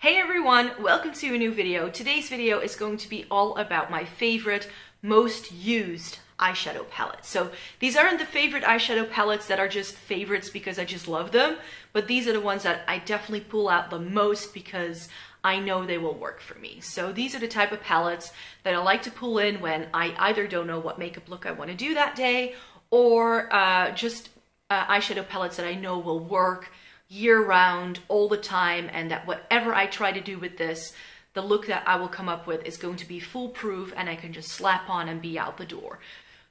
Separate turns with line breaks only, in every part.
Hey everyone, welcome to a new video. Today's video is going to be all about my favorite, most used eyeshadow palettes. So these aren't the favorite eyeshadow palettes that are just favorites because I just love them, but these are the ones that I definitely pull out the most because I know they will work for me. So these are the type of palettes that I like to pull in when I either don't know what makeup look I want to do that day, or just eyeshadow palettes that I know will work year-round, all the time, and that whatever I try to do with this, the look that I will come up with is going to be foolproof and I can just slap on and be out the door.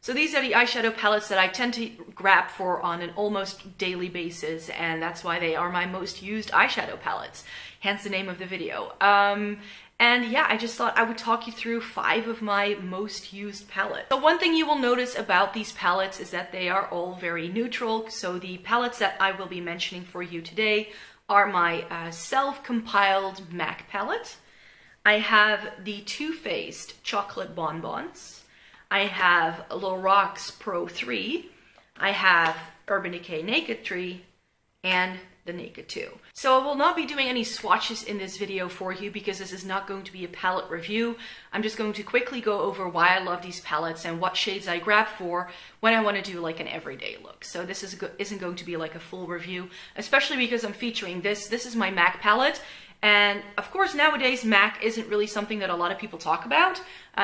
So these are the eyeshadow palettes that I tend to grab for on an almost daily basis, and that's why they are my most used eyeshadow palettes, hence the name of the video. And yeah, I just thought I would talk you through 5 of my most used palettes. So one thing you will notice about these palettes is that they are all very neutral. So the palettes that I will be mentioning for you today are my self-compiled MAC palette. I have the Too Faced Chocolate Bonbons. I have Lorac Pro 3. I have Urban Decay Naked 3 and the Naked 2. So I will not be doing any swatches in this video for you because this is not going to be a palette review. I'm just going to quickly go over why I love these palettes and what shades I grab for when I want to do like an everyday look. So this isn't going to be like a full review, especially because I'm featuring this. This is my MAC palette. And of course, nowadays, MAC isn't really something that a lot of people talk about.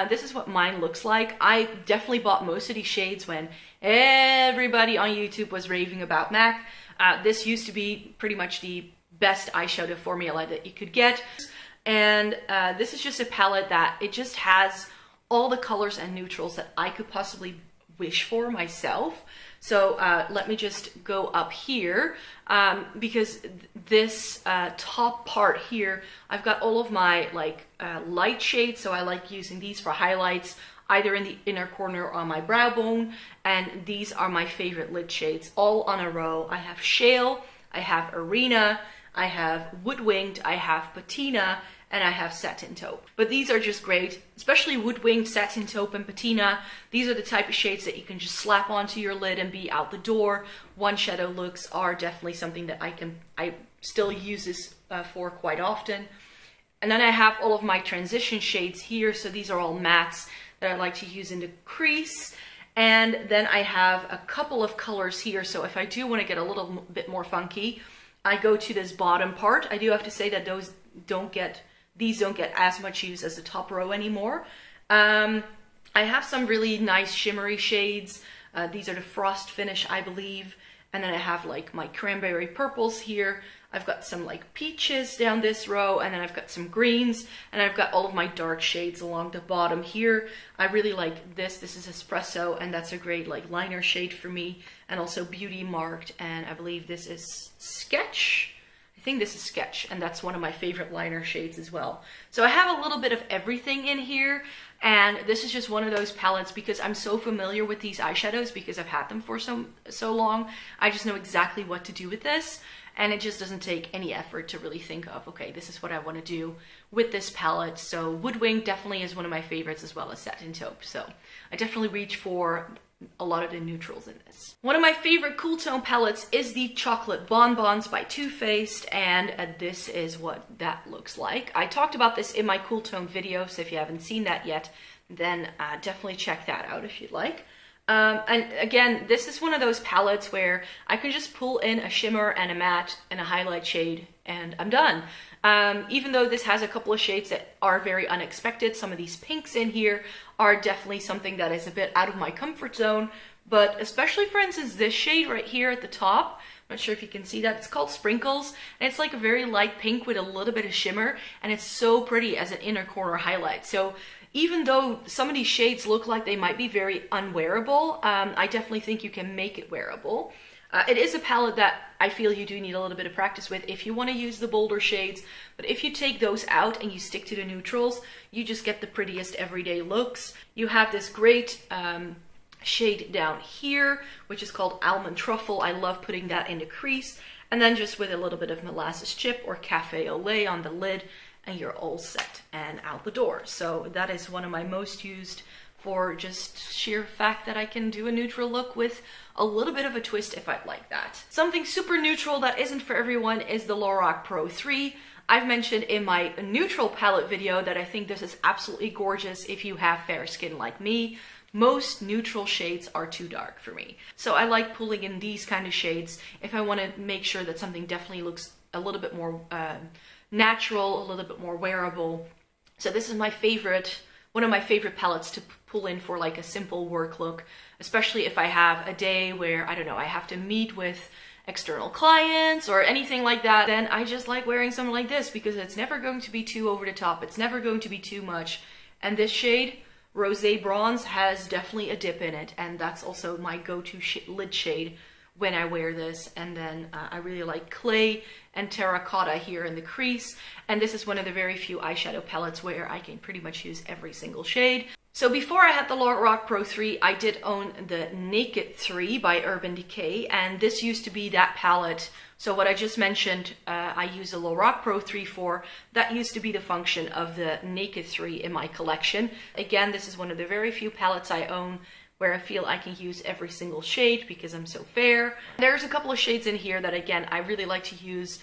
This is what mine looks like. I definitely bought most of these shades when everybody on YouTube was raving about MAC. This used to be pretty much the best eyeshadow formula that you could get. And this is just a palette that it just has all the colors and neutrals that I could possibly wish for myself. So let me just go up here because this top part here, I've got all of my light shades. So I like using these for highlights, either in the inner corner or on my brow bone. And these are my favorite lid shades, all on a row. I have Shale, I have Arena, I have Woodwinged, I have Patina, and I have Satin Taupe. But these are just great, especially Woodwinged, Satin Taupe, and Patina. These are the type of shades that you can just slap onto your lid and be out the door. One shadow looks are definitely something that I still use this for quite often. And then I have all of my transition shades here. So these are all mattes that I like to use in the crease. And then I have a couple of colors here. So if I do want to get a little bit more funky, I go to this bottom part. I do have to say that these don't get as much use as the top row anymore. I have some really nice shimmery shades. These are the Frost Finish, I believe. And then I have like my cranberry purples here. I've got some like peaches down this row, and then I've got some greens, and I've got all of my dark shades along the bottom here. I really like this. This is Espresso, and that's a great like liner shade for me, and also Beauty Marked, and I believe this is Sketch. I think this is Sketch, and that's one of my favorite liner shades as well. So I have a little bit of everything in here, and this is just one of those palettes because I'm so familiar with these eyeshadows because I've had them for so long. I just know exactly what to do with this, and it just doesn't take any effort to really think of, okay, this is what I want to do with this palette. So Woodwing definitely is one of my favorites, as well as Satin Taupe. So I definitely reach for a lot of the neutrals in this. One of my favorite cool tone palettes is the Chocolate Bonbons by Too Faced, and this is what that looks like. I talked about this in my cool tone video, so if you haven't seen that yet, then definitely check that out if you'd like. And again, this is one of those palettes where I can just pull in a shimmer and a matte and a highlight shade and I'm done. Even though this has a couple of shades that are very unexpected, some of these pinks in here are definitely something that is a bit out of my comfort zone, but especially, for instance, this shade right here at the top, I'm not sure if you can see that, it's called Sprinkles, and it's like a very light pink with a little bit of shimmer, and it's so pretty as an inner corner highlight. So even though some of these shades look like they might be very unwearable, I definitely think you can make it wearable. It is a palette that I feel you do need a little bit of practice with if you want to use the bolder shades, but if you take those out and you stick to the neutrals, you just get the prettiest everyday looks. You have this great shade down here, which is called Almond Truffle. I love putting that in the crease, and then just with a little bit of Molasses Chip or Cafe au lait on the lid, and you're all set and out the door. So that is one of my most used for just sheer fact that I can do a neutral look with a little bit of a twist if I'd like that. Something super neutral that isn't for everyone is the Lorac Pro 3. I've mentioned in my neutral palette video that I think this is absolutely gorgeous if you have fair skin like me. Most neutral shades are too dark for me. So I like pulling in these kind of shades if I want to make sure that something definitely looks a little bit more natural, a little bit more wearable. So this is my favorite, one of my favorite palettes to pull in for like a simple work look, especially if I have a day where, I don't know, I have to meet with external clients or anything like that. Then I just like wearing something like this because it's never going to be too over the top. It's never going to be too much. And this shade, Rosé Bronze, has definitely a dip in it, and that's also my go-to lid shade when I wear this. And then I really like Clay and Terracotta here in the crease, and this is one of the very few eyeshadow palettes where I can pretty much use every single shade. So before I had the Lorac Pro 3, I did own the Naked 3 by Urban Decay, and this used to be that palette. So what I just mentioned, I use a Lorac Pro 3 for, that used to be the function of the Naked 3 in my collection. Again, this is one of the very few palettes I own where I feel I can use every single shade because I'm so fair. There's a couple of shades in here that, again, I really like to use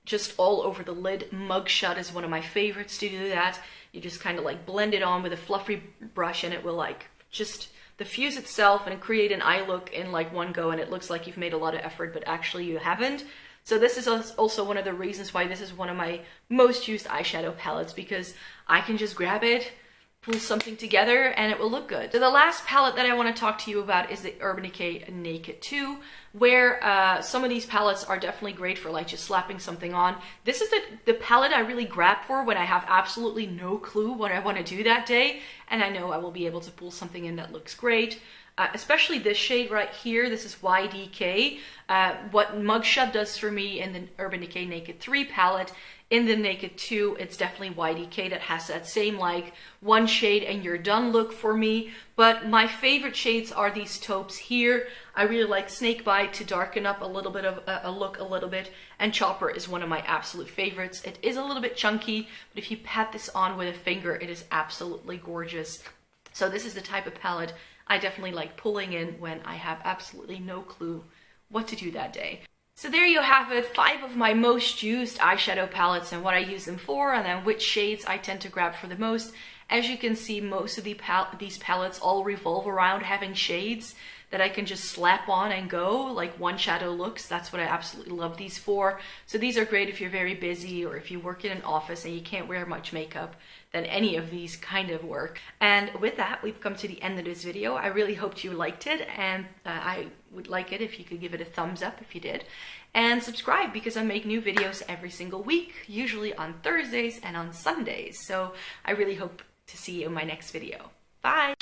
just all over the lid. Mugshot is one of my favorites to do that. You just kind of like blend it on with a fluffy brush and it will like just diffuse itself and create an eye look in like one go, and it looks like you've made a lot of effort, but actually you haven't. So this is also one of the reasons why this is one of my most used eyeshadow palettes, because I can just grab it, pull something together, and it will look good. So the last palette that I want to talk to you about is the Urban Decay Naked 2, where some of these palettes are definitely great for like just slapping something on. This is the palette I really grab for when I have absolutely no clue what I want to do that day, and I know I will be able to pull something in that looks great. Especially this shade right here, this is YDK. What Mugshot does for me in the Urban Decay Naked 3 palette, in the Naked 2, it's definitely YDK that has that same like one shade and you're done look for me. But my favorite shades are these taupes here. I really like Snakebite to darken up a little bit of a look a little bit, and Chopper is one of my absolute favorites. It is a little bit chunky, but if you pat this on with a finger, it is absolutely gorgeous. So this is the type of palette I definitely like pulling in when I have absolutely no clue what to do that day. So there you have it, 5 of my most used eyeshadow palettes and what I use them for, and then which shades I tend to grab for the most. As you can see, most of these palettes all revolve around having shades that I can just slap on and go, like one shadow looks. That's what I absolutely love these for. So these are great if you're very busy or if you work in an office and you can't wear much makeup, then any of these kind of work. And with that, we've come to the end of this video. I really hoped you liked it, and I would like it if you could give it a thumbs up if you did. And subscribe, because I make new videos every single week, usually on Thursdays and on Sundays. So I really hope to see you in my next video. Bye!